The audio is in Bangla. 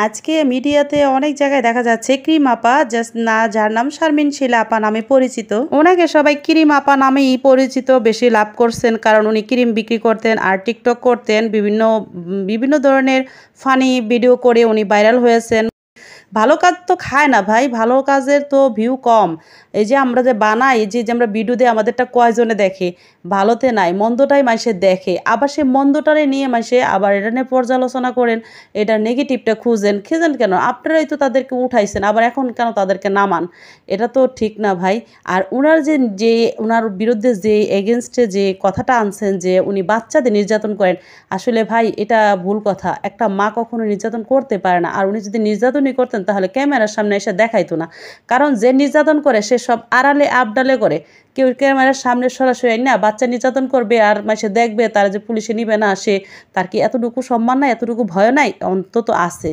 আজকে মিডিয়াতে অনেক জায়গায় দেখা যাচ্ছে ক্রিম আপা, জাস্ট না, যার নাম শারমিন শিলা আপা নামে পরিচিত। ওনাকে সবাই ক্রিম আপা নামেই পরিচিত বেশি লাভ করছেন, কারণ উনি ক্রিম বিক্রি করতেন আর টিকটক করতেন, বিভিন্ন বিভিন্ন ধরনের ফানি ভিডিও করে উনি ভাইরাল হয়েছেন। ভালো কাজ তো খায় না ভাই, ভালো কাজের তো ভিউ কম। এই যে আমরা যে বানাই, এই যে আমরা ভিডিও দিয়ে আমাদেরটা কয়জনে দেখে, ভালোতে নাই মন্দটাই মাইসে দেখে, আবার সে মন্দটারে নিয়ে মাইসে আবার এটা নিয়ে পর্যালোচনা করেন, এটা নেগেটিভটা খুঁজেন কেন? আপনারাই তো তাদেরকে উঠাইছেন, আবার এখন কেন তাদেরকে নামান? এটা তো ঠিক না ভাই। আর উনার যে যে উনার বিরুদ্ধে যে এগেনস্টে যে কথাটা আনছেন যে উনি বাচ্চাদের নির্যাতন করেন, আসলে ভাই এটা ভুল কথা। একটা মা কখনো নির্যাতন করতে পারে না। আর উনি যদি নির্যাতনই করতেন তাহলে ক্যামেরার সামনে এসে দেখাইতো না। কারণ যে নির্যাতন করে সে সব আড়ালে আবডালে করে। কেউ ক্যামেরার সামনে সরাসরি না বাচ্চা নির্যাতন করবে আর মাসে দেখবে, তার যে পুলিশে নিবে না, সে তার কি এতটুকু সম্মান নাই, এতটুকু ভয় নাই? অন্তত আছে।